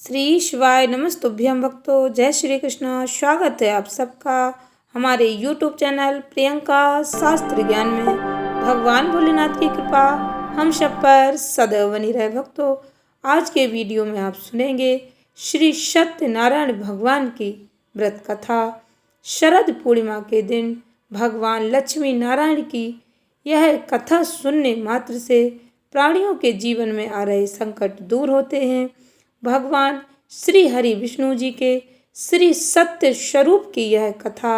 श्री शिवाय नमस्तुभ्यं भक्तों। जय श्री कृष्ण। स्वागत है आप सबका हमारे YouTube चैनल प्रियंका शास्त्र ज्ञान में। भगवान भोलेनाथ की कृपा हम सब पर सदैव बनी रहे। भक्तों, आज के वीडियो में आप सुनेंगे श्री सत्यनारायण भगवान की व्रत कथा। शरद पूर्णिमा के दिन भगवान लक्ष्मी नारायण की यह कथा सुनने मात्र से प्राणियों के जीवन में आ रहे संकट दूर होते हैं। भगवान श्री हरि विष्णु जी के श्री सत्य स्वरूप की यह कथा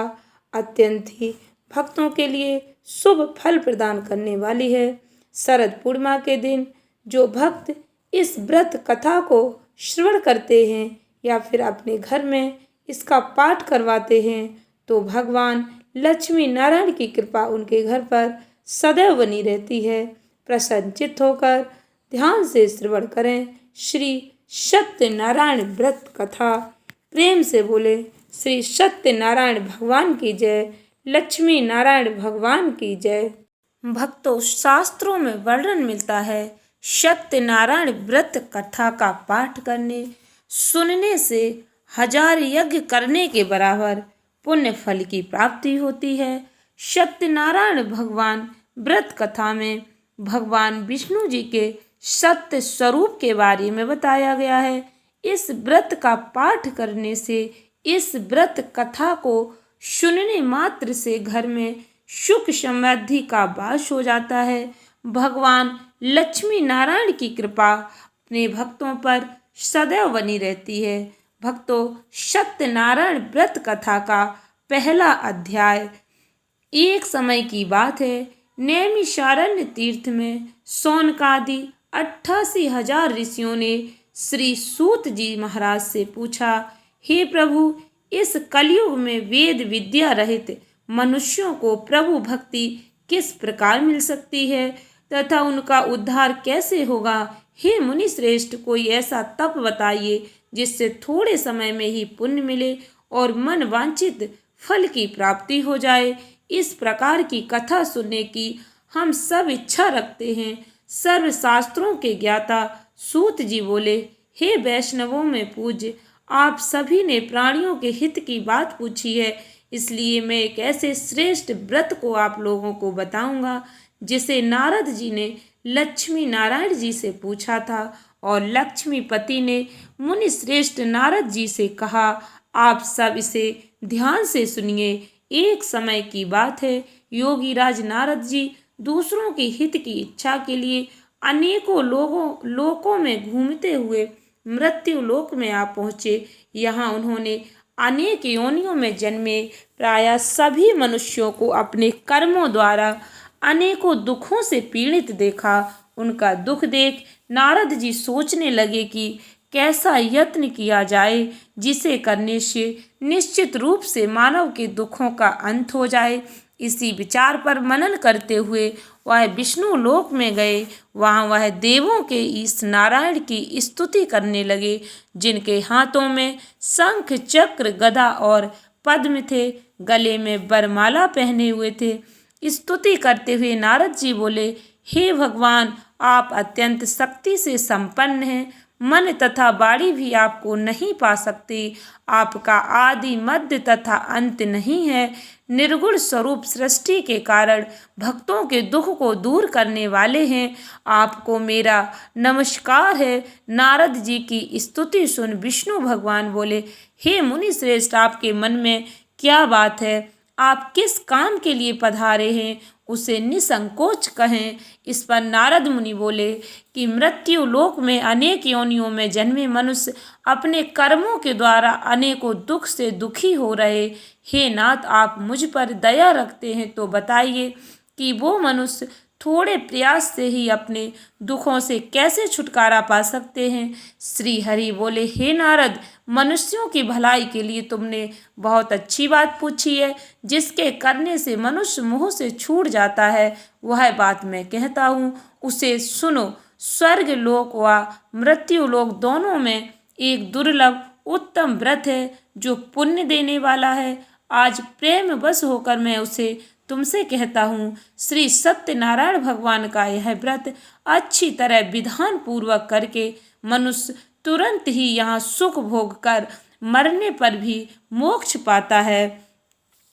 अत्यंत ही भक्तों के लिए शुभ फल प्रदान करने वाली है। शरद पूर्णिमा के दिन जो भक्त इस व्रत कथा को श्रवण करते हैं या फिर अपने घर में इसका पाठ करवाते हैं तो भगवान लक्ष्मी नारायण की कृपा उनके घर पर सदैव बनी रहती है। प्रसन्नचित्त होकर ध्यान से श्रवण करें। श्री सत्यनारायण व्रत कथा। प्रेम से बोले श्री सत्यनारायण भगवान की जय, लक्ष्मी नारायण भगवान की जय। भक्तों, शास्त्रों में वर्णन मिलता है सत्यनारायण व्रत कथा का पाठ करने सुनने से 1000 यज्ञ करने के बराबर पुण्य फल की प्राप्ति होती है। सत्यनारायण भगवान व्रत कथा में भगवान विष्णु जी के सत्य स्वरूप के बारे में बताया गया है। इस व्रत का पाठ करने से, इस व्रत कथा को सुनने मात्र से घर में सुख समृद्धि का वास हो जाता है। भगवान लक्ष्मी नारायण की कृपा अपने भक्तों पर सदैव बनी रहती है। भक्तों, सत्यनारायण व्रत कथा का पहला अध्याय। एक समय की बात है, नैमिषारण्य तीर्थ में शौनकादि 88,000 ऋषियों ने श्री सूत जी महाराज से पूछा, हे प्रभु, इस कलयुग में वेद विद्या रहित मनुष्यों को प्रभु भक्ति किस प्रकार मिल सकती है तथा उनका उद्धार कैसे होगा। हे मुनि श्रेष्ठ, कोई ऐसा तप बताइए जिससे थोड़े समय में ही पुण्य मिले और मन वांछित फल की प्राप्ति हो जाए। इस प्रकार की कथा सुनने की हम सब इच्छा रखते हैं। सर्वशास्त्रों के ज्ञाता सूत जी बोले, हे वैष्णवों में पूज्य, आप सभी ने प्राणियों के हित की बात पूछी है, इसलिए मैं एक ऐसे श्रेष्ठ व्रत को आप लोगों को बताऊंगा जिसे नारद जी ने लक्ष्मी नारायण जी से पूछा था और लक्ष्मीपति ने मुनि श्रेष्ठ नारद जी से कहा, आप सब इसे ध्यान से सुनिए। एक समय की बात है, योगीराज नारद जी दूसरों के हित की इच्छा के लिए अनेकों लोकों में घूमते हुए मृत्यु लोक में आ पहुँचे। यहाँ उन्होंने अनेक योनियों में जन्मे प्रायः सभी मनुष्यों को अपने कर्मों द्वारा अनेकों दुखों से पीड़ित देखा। उनका दुख देख नारद जी सोचने लगे कि कैसा यत्न किया जाए जिसे करने से निश्चित रूप से मानव के दुखों का अंत हो जाए। इसी विचार पर मनन करते हुए वह विष्णु लोक में गए। वहाँ वह देवों के इस नारायण की स्तुति करने लगे, जिनके हाथों में शंख चक्र गदा और पद्म थे, गले में वरमाला पहने हुए थे। स्तुति करते हुए नारद जी बोले, हे भगवान, आप अत्यंत शक्ति से संपन्न हैं। मन तथा वाणी भी आपको नहीं पा सकती। आपका आदि मध्य तथा अंत नहीं है। निर्गुण स्वरूप सृष्टि के कारण भक्तों के दुख को दूर करने वाले हैं। आपको मेरा नमस्कार है। नारद जी की स्तुति सुन विष्णु भगवान बोले, हे मुनि श्रेष्ठ, आपके मन में क्या बात है? आप किस काम के लिए पधारे हैं, उसे निसंकोच कहें। इस पर नारद मुनि बोले कि मृत्यु लोक में अनेक योनियों में जन्मे मनुष्य अपने कर्मों के द्वारा अनेकों दुख से दुखी हो रहे। हे नाथ, आप मुझ पर दया रखते हैं तो बताइए कि वो मनुष्य थोड़े प्रयास से ही अपने दुखों से कैसे छुटकारा पा सकते हैं। श्री हरि बोले, हे नारद, मनुष्यों की भलाई के लिए तुमने बहुत अच्छी बात पूछी है। जिसके करने से मनुष्य मोह से छूट जाता है, वह बात मैं कहता हूँ, उसे सुनो। स्वर्ग लोक व मृत्यु लोक दोनों में एक दुर्लभ उत्तम व्रत है जो पुण्य देने वाला है। आज प्रेम बस होकर मैं उसे तुमसे कहता हूँ। श्री सत्यनारायण भगवान का यह व्रत अच्छी तरह विधान पूर्वक करके मनुष्य तुरंत ही यहाँ सुख भोग कर मरने पर भी मोक्ष पाता है।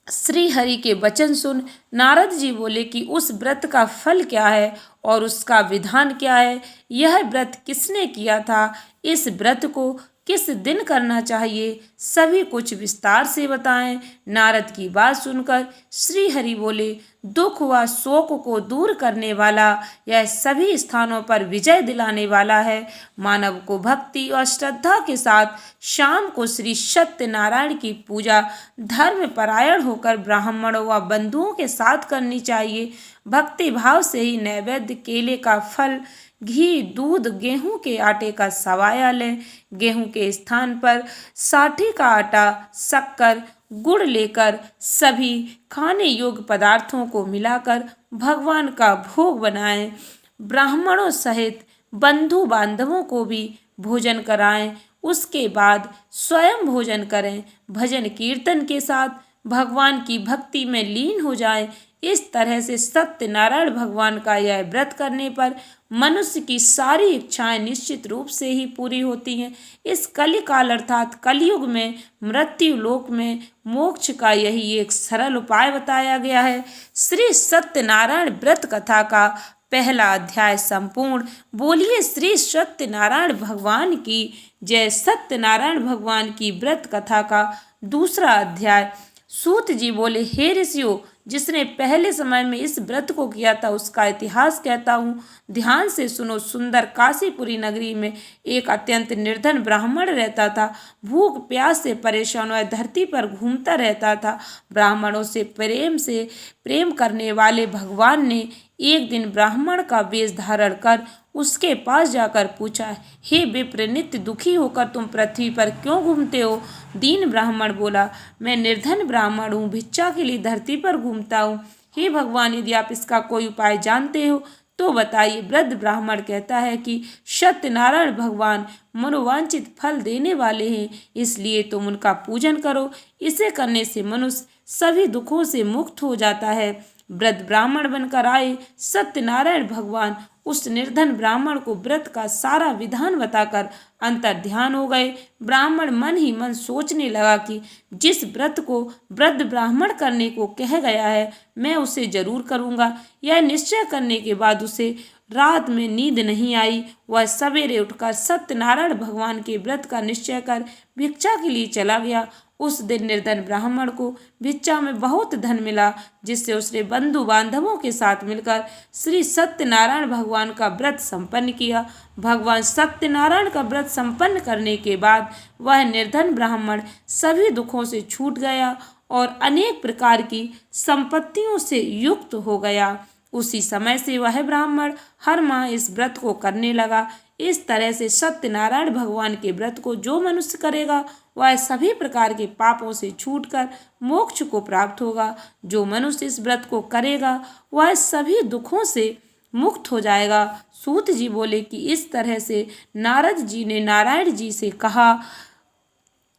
श्री हरि के वचन सुन नारद जी बोले कि उस व्रत का फल क्या है और उसका विधान क्या है, यह व्रत किसने किया था, इस व्रत को किस दिन करना चाहिए, सभी कुछ विस्तार से बताएं। नारद की बात सुनकर श्री हरि बोले, दुख व शोक को दूर करने वाला, यह सभी स्थानों पर विजय दिलाने वाला है। मानव को भक्ति और श्रद्धा के साथ शाम को श्री सत्यनारायण की पूजा धर्म परायण होकर ब्राह्मणों व बंधुओं के साथ करनी चाहिए। भक्ति भाव से ही नैवेद्य केले का फल, घी, दूध, गेहूं के आटे का सवाया लें। गेहूं के स्थान पर साठी का आटा, शक्कर, गुड़ लेकर सभी खाने योग्य पदार्थों को मिलाकर भगवान का भोग बनाएं। ब्राह्मणों सहित बंधु बांधवों को भी भोजन कराएं। उसके बाद स्वयं भोजन करें। भजन कीर्तन के साथ भगवान की भक्ति में लीन हो जाएं। इस तरह से सत्यनारायण भगवान का यह व्रत करने पर मनुष्य की सारी इच्छाएं निश्चित रूप से ही पूरी होती हैं। इस कलिकाल अर्थात कलयुग में मृत्यु लोक में मोक्ष का यही एक सरल उपाय बताया गया है। श्री सत्यनारायण व्रत कथा का पहला अध्याय संपूर्ण। बोलिए श्री सत्यनारायण भगवान की जय। सत्यनारायण भगवान की व्रत कथा का दूसरा अध्याय। सूत जी बोले, हे ऋषियों, जिसने पहले समय में इस व्रत को किया था उसका इतिहास कहता हूँ, ध्यान से सुनो। सुंदर काशीपुरी नगरी में एक अत्यंत निर्धन ब्राह्मण रहता था। भूख प्यास से परेशान वह धरती पर घूमता रहता था। ब्राह्मणों से प्रेम करने वाले भगवान ने एक दिन ब्राह्मण का वेश धारण कर उसके पास जाकर पूछा, हे विप्र, नित्य दुखी होकर तुम पृथ्वी पर क्यों घूमते हो? दीन ब्राह्मण बोला, मैं निर्धन ब्राह्मण हूँ, भिक्षा के लिए धरती पर घूमता हूँ। हे भगवान, यदि आप इसका कोई उपाय जानते हो तो बताइए। वृद्ध ब्राह्मण कहता है कि सत्यनारायण भगवान मनोवांछित फल देने वाले हैं, इसलिए तुम उनका पूजन करो। इसे करने से मनुष्य सभी दुखों से मुक्त हो जाता है। वृद्ध ब्राह्मण बनकर आए सत्यनारायण भगवान उस निर्धन ब्राह्मण को व्रत का सारा विधान बताकर अंतर ध्यान हो गए। ब्राह्मण मन ही मन सोचने लगा कि जिस व्रत को वृद्ध ब्राह्मण करने को कह गया है मैं उसे जरूर करूँगा। यह निश्चय करने के बाद उसे रात में नींद नहीं आई। वह सवेरे उठकर सत्यनारायण भगवान के व्रत का निश्चय कर भिक्षा के लिए चला गया। उस दिन निर्धन ब्राह्मण को भिक्षा में बहुत धन मिला, जिससे उसने बंधु बांधवों के साथ मिलकर श्री सत्यनारायण भगवान का व्रत संपन्न किया। भगवान सत्यनारायण का व्रत संपन्न करने के बाद वह निर्धन ब्राह्मण सभी दुखों से छूट गया और अनेक प्रकार की संपत्तियों से युक्त हो गया। उसी समय से वह ब्राह्मण हर माह इस व्रत को करने लगा। इस तरह से सत्यनारायण भगवान के व्रत को जो मनुष्य करेगा वह सभी प्रकार के पापों से छूटकर मोक्ष को प्राप्त होगा। जो मनुष्य इस व्रत को करेगा वह सभी दुखों से मुक्त हो जाएगा। सूत जी बोले कि इस तरह से नारद जी ने नारायण जी से कहा,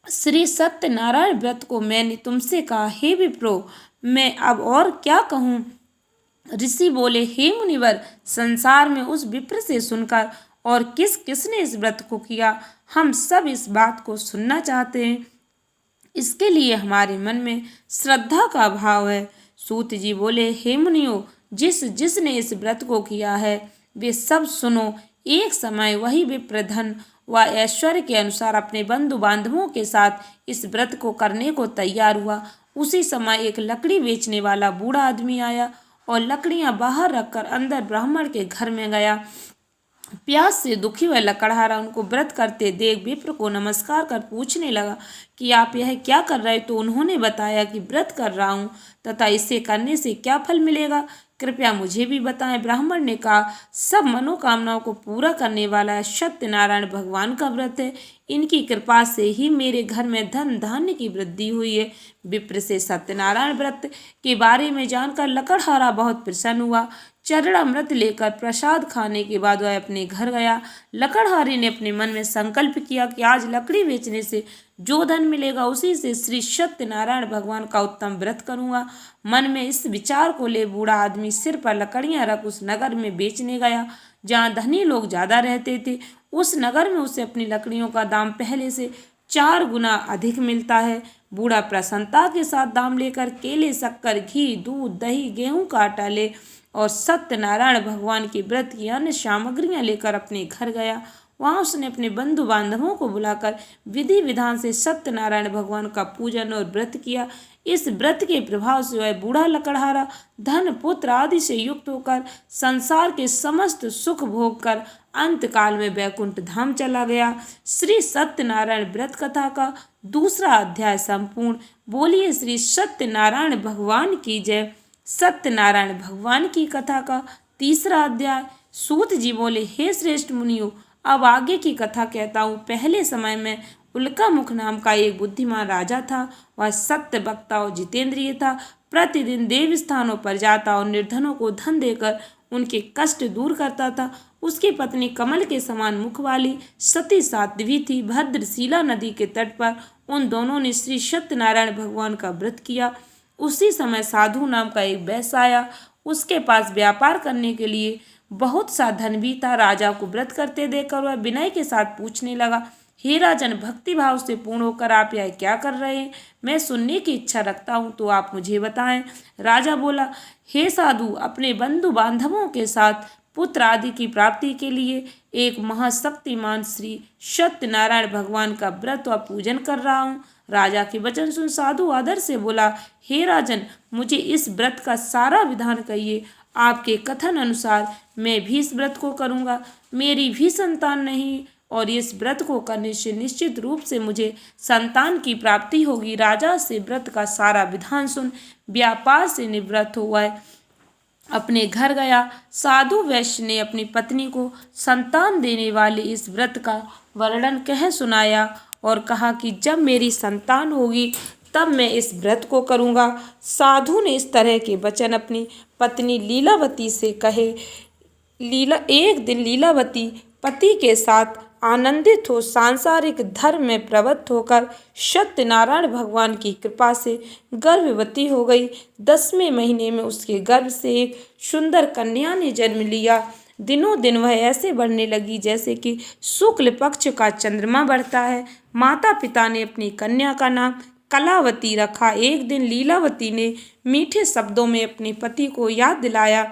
श्री सत्यनारायण व्रत को मैंने तुमसे कहा, हे विप्रो, मैं अब और क्या कहूँ? ऋषि बोले, हे मुनिवर, संसार में उस विप्र से सुनकर और किस किसने इस व्रत को किया, हम सब इस बात को सुनना चाहते हैं। इसके लिए हमारे मन में श्रद्धा का भाव है। सूत जी बोले, हे मुनियों, जिसने इस व्रत को किया है वे सब सुनो। एक समय वही विप्र धन व ऐश्वर्य के अनुसार अपने बंधु बांधवों के साथ इस व्रत को करने को तैयार हुआ। उसी समय एक लकड़ी बेचने वाला बूढ़ा आदमी आया और लकड़ियां बाहर रखकर अंदर ब्राह्मण के घर में गया। प्यास से दुखी हुआ लकड़हारा उनको व्रत करते देख विप्र को नमस्कार कर पूछने लगा कि आप यह क्या कर रहे? तो उन्होंने बताया कि व्रत कर रहा हूँ तथा इसे करने से क्या फल मिलेगा, कृपया मुझे भी बताएं। ब्राह्मण ने कहा, सब मनोकामनाओं को पूरा करने वाला सत्यनारायण भगवान का व्रत है। इनकी कृपा से ही मेरे घर में धन धान्य की वृद्धि हुई है। विप्र से सत्यनारायण व्रत के बारे में जानकर लकड़हारा बहुत प्रसन्न हुआ। चरणामृत लेकर प्रसाद खाने के बाद वह अपने घर गया। लकड़हारे ने अपने मन में संकल्प किया कि आज लकड़ी बेचने से जो धन मिलेगा उसी से श्री सत्यनारायण भगवान का उत्तम व्रत करूंगा। मन में इस विचार को ले बूढ़ा आदमी सिर पर लकड़ियां रख उस नगर में बेचने गया जहाँ धनी लोग ज्यादा रहते थे। उस नगर में उसे अपनी लकड़ियों का दाम पहले से 4 गुना अधिक मिलता है। बूढ़ा प्रसन्नता के साथ दाम लेकर केले, शक्कर, घी, दूध, दही, गेहूं का आटा ले और सत्यनारायण भगवान के व्रत की अन्य सामग्रियां लेकर अपने घर गया। वहां उसने अपने बंधु बांधवों को बुलाकर विधि विधान से सत्यनारायण भगवान का पूजन और व्रत किया। इस व्रत के प्रभाव से वह बूढ़ा लकड़हारा धन, पुत्र आदि से युक्त होकर संसार के समस्त सुख भोग कर अंत काल में वैकुंठ धाम चला गया। श्री सत्यनारायण व्रत कथा का दूसरा अध्याय संपूर्ण। बोलिए श्री सत्यनारायण भगवान की जय। सत्यनारायण भगवान की कथा का तीसरा अध्याय। सूत जी बोले, हे श्रेष्ठ मुनियों, अब आगे की कथा कहता हूँ। पहले समय में उल्का मुख नाम का एक बुद्धिमान राजा था। वह सत्य वक्ता और जितेंद्रिय था। प्रतिदिन देव स्थानों पर जाता और निर्धनों को धन देकर उनके कष्ट दूर करता था। उसकी पत्नी कमल के समान मुख वाली सती साध्वी थी। भद्रशिला नदी के तट पर उन दोनों ने श्री सत्यनारायण भगवान का व्रत किया। उसी समय साधु नाम का एक वैश्य आया। उसके पास व्यापार करने के लिए बहुत सा धन भी था। राजा को व्रत करते देखकर वह विनय के साथ पूछने लगा, हे राजन, भक्ति भाव से पूर्ण होकर आप यह क्या कर रहे हैं? मैं सुनने की इच्छा रखता हूँ, तो आप मुझे बताएं। राजा बोला, हे साधु, अपने बंधु बांधवों के साथ पुत्र आदि की प्राप्ति के लिए एक महाशक्तिमान श्री सत्यनारायण भगवान का व्रत व पूजन कर रहा हूँ। राजा के वचन सुन साधु आदर से बोला, हे राजन, मुझे इस व्रत का सारा विधान कहिए। आपके कथन अनुसार मैं भी इस व्रत को करूँगा। मेरी भी संतान नहीं और इस व्रत को करने से निश्चित रूप से मुझे संतान की प्राप्ति होगी। राजा से व्रत का सारा विधान सुन व्यापार से निवृत्त हुआ अपने घर गया। साधु वैश्य ने अपनी पत्नी को संतान देने वाले इस व्रत का वर्णन कह सुनाया और कहा कि जब मेरी संतान होगी तब मैं इस व्रत को करूँगा। साधु ने इस तरह के वचन अपनी पत्नी लीलावती से कहे। एक दिन लीलावती पति के साथ आनंदित हो सांसारिक धर्म में प्रवृत्त होकर सत्यनारायण भगवान की कृपा से गर्भवती हो गई। 10वें महीने में उसके गर्भ से एक सुंदर कन्या ने जन्म लिया। दिनों दिन वह ऐसे बढ़ने लगी जैसे कि शुक्ल पक्ष का चंद्रमा बढ़ता है। माता पिता ने अपनी कन्या का नाम कलावती रखा। एक दिन लीलावती ने मीठे शब्दों में अपने पति को याद दिलाया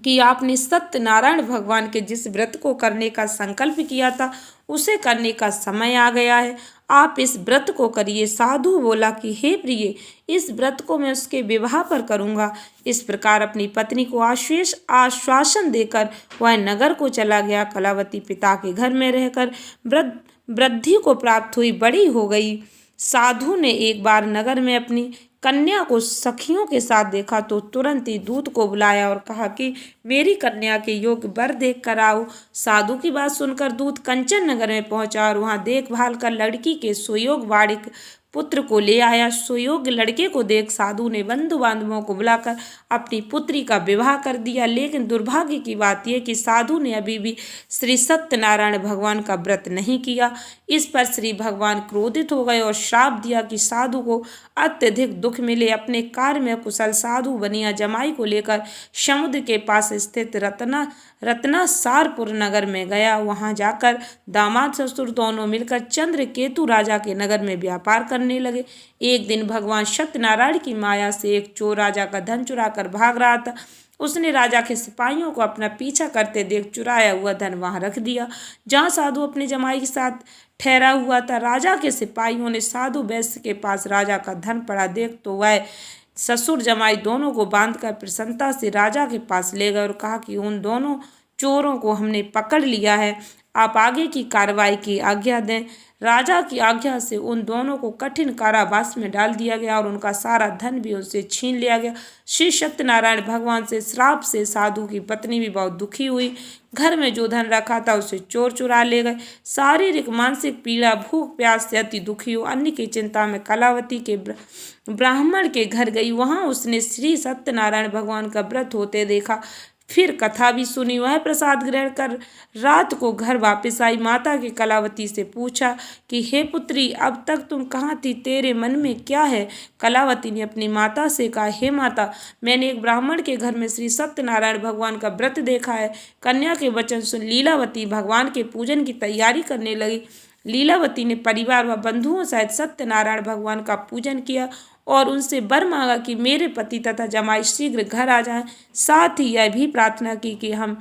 कि आपने सत्यनारायण भगवान के जिस व्रत को करने का संकल्प किया था उसे करने का समय आ गया है। आप इस व्रत को करिए। साधु बोला कि हे प्रिय, इस व्रत को मैं उसके विवाह पर करूँगा। इस प्रकार अपनी पत्नी को आश्वासन देकर वह नगर को चला गया। कलावती पिता के घर में रहकर वृद्धि को प्राप्त हुई, बड़ी हो गई। साधु ने एक बार नगर में अपनी कन्या को सखियों के साथ देखा तो तुरंत ही दूत को बुलाया और कहा कि मेरी कन्या के योग्य वर देख कर आओ। साधु की बात सुनकर दूत कंचन नगर में पहुंचा और वहां देखभाल कर लड़की के सुयोग बाड़िक पुत्र को ले आया। सुयोग्य लड़के को देख साधु ने बंधु बांधवों को बुलाकर अपनी पुत्री का विवाह कर दिया। लेकिन दुर्भाग्य की बात यह कि साधु ने अभी भी श्री सत्यनारायण भगवान का व्रत नहीं किया। इस पर श्री भगवान क्रोधित हो गए और श्राप दिया कि साधु को अत्यधिक दुख मिले। अपने कार्य में कुशल साधु बनिया जमाई को लेकर समुद्र के पास स्थित रत्नासारपुर नगर में गया। वहां जाकर दामाद ससुर दोनों मिलकर चंद्रकेतु राजा के नगर में व्यापार करने लगे। एक दिन भगवान सत्यनारायण की माया से एक चोर राजा का धन चुरा कर भाग रहा था। उसने राजा के सिपाहियों को अपना पीछा करते देख चुराया हुआ धन वहां रख दिया जहां साधु अपने जमाई के साथ ठहरा हुआ था। राजा के सिपाहियों ने साधु वैश्य के पास राजा का धन पड़ा देख तो वह ससुर जमाई दोनों को बांधकर प्रसन्नता से राजा के पास ले गए और कहा कि उन दोनों चोरों को हमने पकड़ लिया है, आप आगे की कार्रवाई की आज्ञा दें। राजा की आज्ञा से उन दोनों को कठिन कारावास में डाल दिया गया और उनका सारा धन भी उनसे छीन लिया गया। श्री सत्यनारायण भगवान से श्राप से साधु की पत्नी भी बहुत दुखी हुई। घर में जो धन रखा था उसे चोर चुरा ले गए। शारीरिक मानसिक पीड़ा, भूख प्यास से अति दुखी हो अन्य की चिंता में कलावती के ब्राह्मण के घर गई। वहां उसने श्री सत्यनारायण भगवान का व्रत होते देखा। फिर कथा भी सुनी। वह प्रसाद ग्रहण कर रात को घर वापस आई। माता के कलावती से पूछा कि हे पुत्री, अब तक तुम कहाँ थी, तेरे मन में क्या है। कलावती ने अपनी माता से कहा, हे माता, मैंने एक ब्राह्मण के घर में श्री सत्यनारायण भगवान का व्रत देखा है। कन्या के वचन सुन लीलावती भगवान के पूजन की तैयारी करने लगी। लीलावती ने परिवार व बंधुओं सहित सत्यनारायण भगवान का पूजन किया और उनसे वर मांगा कि मेरे पति तथा जमाई शीघ्र घर आ जाएं। साथ ही यह भी प्रार्थना की कि हम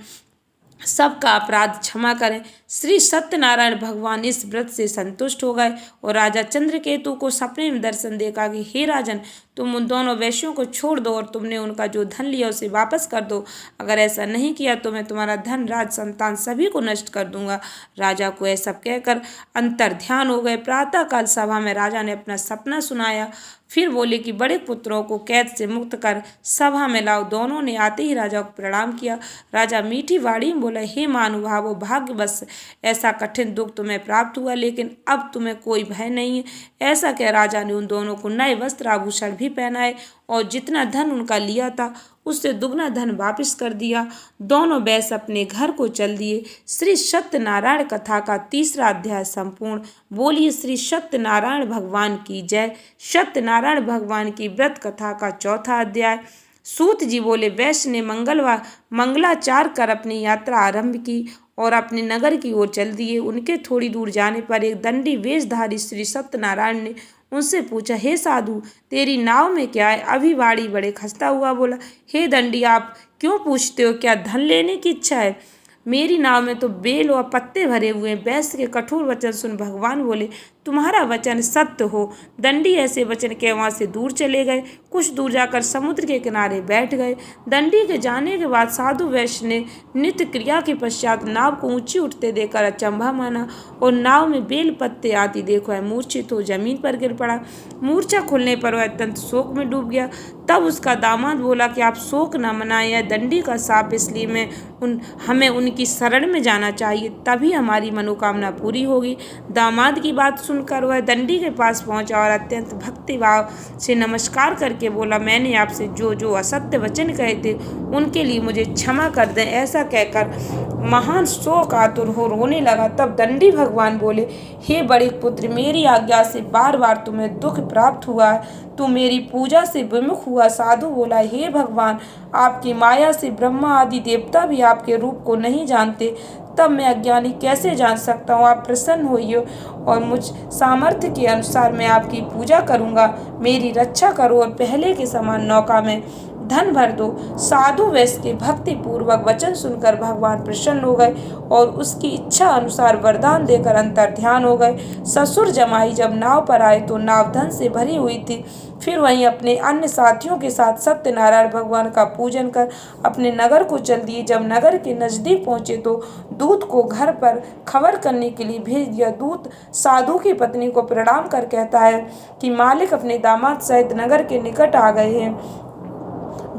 सबका अपराध क्षमा करें। श्री सत्यनारायण भगवान इस व्रत से संतुष्ट हो गए और राजा चंद्रकेतु को सपने में दर्शन देखा कि हे राजन, तुम उन दोनों वैश्यों को छोड़ दो और तुमने उनका जो धन लिया उसे वापस कर दो। अगर ऐसा नहीं किया तो मैं तुम्हारा धन, राज, संतान सभी को नष्ट कर दूंगा। राजा को ऐसा कहकर अंतर ध्यान हो गए। प्रातःकाल सभा में राजा ने अपना सपना सुनाया। फिर बोले कि बड़े पुत्रों को कैद से मुक्त कर सभा में लाओ। दोनों ने आते ही राजा को प्रणाम किया। राजा मीठी वाणी में बोला, हे महानुभावो, भाग्यवश ऐसा कठिन दुख तुम्हें प्राप्त हुआ, लेकिन अब तुम्हें कोई भय नहीं है। ऐसा कह राजा ने उन दोनों को नए वस्त्र आभूषण भी पहनाए और जितना धन उनका लिया था उससे दुगना धन वापस कर दिया। दोनों वैश्य अपने घर को चल दिए। श्री सत्यनारायण कथा का तीसरा अध्याय संपूर्ण। बोलिए श्री सत्यनारायण भगवान की जय। सत्यनारायण भगवान की व्रत कथा का चौथा अध्याय। सूत जी बोले, वैश्य ने मंगलाचार कर अपनी यात्रा आरंभ की और अपने नगर की ओर चल दिए। उनके थोड़ी दूर जाने पर एक दंडी वेशधारी श्री सत्यनारायण ने उनसे पूछा, हे साधु, तेरी नाव में क्या है। अभिवाड़ी बड़े खस्ता हुआ बोला, हे दंडी, आप क्यों पूछते हो, क्या धन लेने की इच्छा है। मेरी नाव में तो बेल और पत्ते भरे हुए हैं। वैश्य के कठोर वचन सुन भगवान बोले, तुम्हारा वचन सत्य हो। दंडी ऐसे वचन के वहां से दूर चले गए। कुछ दूर जाकर समुद्र के किनारे बैठ गए। दंडी के जाने के बाद साधु वैश्य ने नित्य क्रिया के पश्चात नाव को ऊंची उठते देखकर अचंभा माना और नाव में बेल पत्ते आदि देखो वह मूर्छित हो जमीन पर गिर पड़ा। मूर्छा खुलने पर वह अत्यंत शोक में डूब गया। तब उसका दामाद बोला कि आप शोक न मनाएं, यह दंडी का शाप, इसलिए हमें उनकी शरण में जाना चाहिए, तभी हमारी मनोकामना पूरी होगी। दामाद की बात सुनकर वह दंडी के पास पहुंचा और अत्यंत भक्तिभाव से नमस्कार करके बोला, मैंने आपसे जो जो असत्य वचन कहे थे उनके लिए मुझे क्षमा कर दें। ऐसा कहकर महान शोक आतुर हो रोने लगा। तब दंडी भगवान बोले, हे बड़े पुत्र, मेरी आज्ञा से बार बार तुम्हें दुख प्राप्त हुआ है, तू मेरी पूजा से विमुख हुआ। साधु बोला, हे भगवान, आपकी माया से ब्रह्मा आदि देवता भी आपके रूप को नहीं जानते, तब मैं अज्ञानी कैसे जान सकता हूँ। आप प्रसन्न होइए और मुझ सामर्थ्य के अनुसार मैं आपकी पूजा करूँगा। मेरी रक्षा करो और पहले के समान नौका में धन भर दो। साधु वैश्य के भक्ति पूर्वक वचन सुनकर भगवान प्रसन्न हो गए और उसकी इच्छा अनुसार वरदान देकर अंतर ध्यान हो गए। ससुर जमाई जब नाव पर आए तो नाव धन से भरी हुई थी। फिर वहीं अपने अन्य साथियों के साथ सत्यनारायण भगवान का पूजन कर अपने नगर को चल दिए। जब नगर के नजदीक पहुंचे तो दूत को घर पर खबर करने के लिए भेज दिया। दूत साधु की पत्नी को प्रणाम कर कहता है कि मालिक अपने दामाद सहित नगर के निकट आ गए हैं।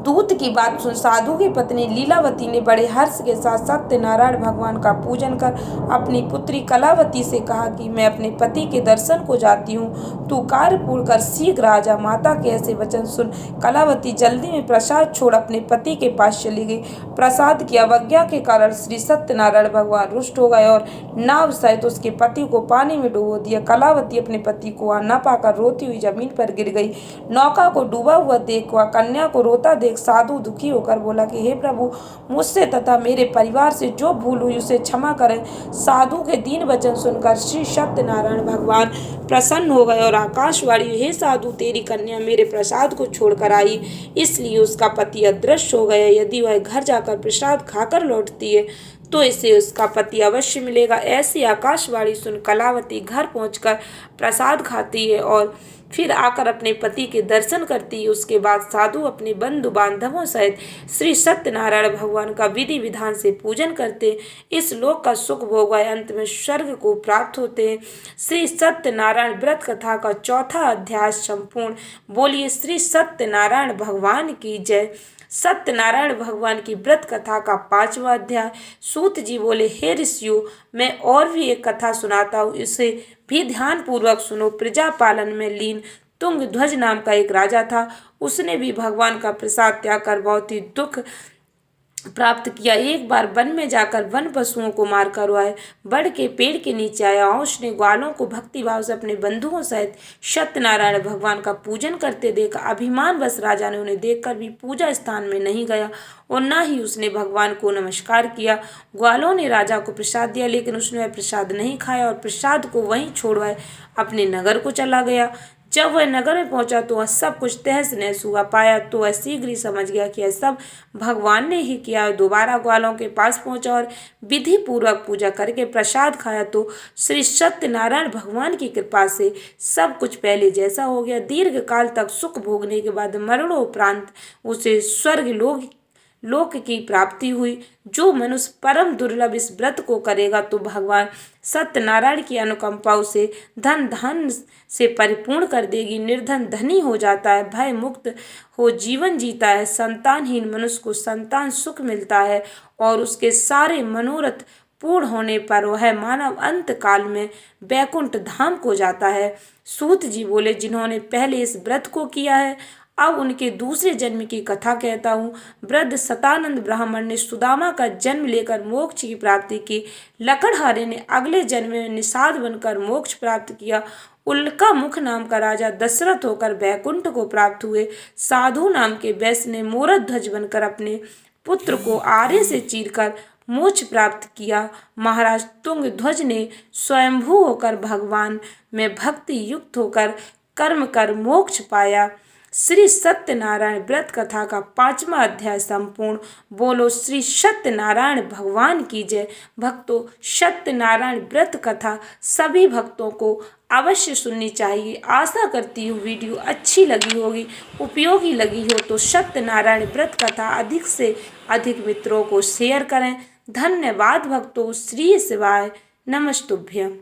दूत की बात सुन साधु की पत्नी लीलावती ने बड़े हर्ष के साथ सत्यनारायण भगवान का पूजन कर अपनी पुत्री कलावती से कहा कि मैं अपने पति के दर्शन को जाती हूँ, तू कार्य पूर्ण कर शीघ्र आ जा। माता के ऐसे वचन सुन कलावती जल्दी में प्रसाद छोड़ अपने पति के पास चली गई। प्रसाद की अवज्ञा के कारण श्री सत्यनारायण भगवान रुष्ट हो गए और नाव सहित उसके पति को पानी में डुबो दिया। कलावती अपने पति को न पाकर रोती हुई जमीन पर गिर गई। नौका को डूबा हुआ देख वह कन्या को रोता देख साधु दुखी होकर बोला कि हे प्रभु, मुझसे तथा मेरे परिवार से जो भूल हुई उसे क्षमा करें। साधु के दीन वचन सुनकर श्री सत्यनारायण भगवान प्रसन्न हो गए और आकाशवाणी, हे साधु, तेरी कन्या मेरे प्रसाद को छोड़कर आई, इसलिए उसका पति अदृश्य हो गया। यदि वह घर जाकर प्रसाद खाकर लौटती है तो इसे उसका पति अवश्य मिलेगा। ऐसी आकाशवाणी सुन कलावती घर पहुंचकर प्रसाद खाती है और फिर आकर अपने पति के दर्शन करती है। उसके बाद साधु अपने बंधु बांधवों सहित श्री सत्यनारायण भगवान का विधि विधान से पूजन करते, इस लोक का सुख भोग अंत में स्वर्ग को प्राप्त होते हैं। श्री सत्यनारायण व्रत कथा का चौथा अध्याय संपूर्ण। बोलिए श्री सत्यनारायण भगवान की जय। सत्यनारायण भगवान की व्रत कथा का पांचवा अध्याय। सूत जी बोले, हे ऋषियों, मैं और भी एक कथा सुनाता हूँ, इसे भी ध्यान पूर्वक सुनो। प्रजा पालन में लीन तुंग ध्वज नाम का एक राजा था। उसने भी भगवान का प्रसाद त्याग कर बहुत ही दुख प्राप्त किया। एक बार वन में जाकर वन पशुओं को मार कर आए, बड़ के पेड़ के नीचे आया और उसने ग्वालों को भक्ति भाव से अपने बंधुओं सहित सत्यनारायण भगवान का पूजन करते देखा। अभिमान बस राजा ने उन्हें देखकर भी पूजा स्थान में नहीं गया और न ही उसने भगवान को नमस्कार किया। ग्वालों ने राजा को प्रसाद दिया, लेकिन उसने वह प्रसाद नहीं खाया और प्रसाद को वहीं छोड़वाए अपने नगर को चला गया। जब वह नगर में पहुंचा तो वह सब कुछ तहस नहस हुआ पाया, तो वह शीघ्र ही समझ गया कि यह सब भगवान ने ही किया। दोबारा ग्वालों के पास पहुंचा और विधि पूर्वक पूजा करके प्रसाद खाया तो श्री सत्यनारायण भगवान की कृपा से सब कुछ पहले जैसा हो गया। दीर्घ काल तक सुख भोगने के बाद मरणोपरांत उसे स्वर्ग लोक की प्राप्ति हुई। जो मनुष्य परम दुर्लभ इस व्रत को करेगा तो भगवान सत्यनारायण की अनुकंपा उसे धन से परिपूर्ण कर देगी। निर्धन धनी हो जाता है, भय मुक्त हो जीवन जीता है, संतानहीन मनुष्य को संतान सुख मिलता है और उसके सारे मनोरथ पूर्ण होने पर वह मानव अंत काल में बैकुंठ धाम को जाता है। सूत जी बोले, जिन्होंने पहले इस व्रत को किया है अब उनके दूसरे जन्म की कथा कहता हूँ। वृद्ध सतानंद ब्राह्मण ने सुदामा का जन्म लेकर मोक्ष की प्राप्ति की। लकड़हारे ने अगले जन्म में निषाद बनकर मोक्ष प्राप्त किया। उल्का मुख नाम का राजा दशरथ होकर बैकुंठ को प्राप्त हुए। साधु नाम के वैश्य ने मोरध्वज ध्वज बनकर अपने पुत्र को आरे से चीरकर मोक्ष प्राप्त किया। महाराज तुंग ध्वज ने स्वयंभू होकर भगवान में भक्ति युक्त होकर कर्म कर मोक्ष पाया। श्री सत्यनारायण व्रत कथा का 5वां अध्याय संपूर्ण। बोलो श्री सत्यनारायण भगवान की जय। भक्तों, सत्यनारायण व्रत कथा सभी भक्तों को अवश्य सुननी चाहिए। आशा करती हूँ वीडियो अच्छी लगी होगी, उपयोगी लगी हो तो सत्यनारायण व्रत कथा अधिक से अधिक मित्रों को शेयर करें। धन्यवाद भक्तों। श्री शिवाय नमस्तुभ्यम।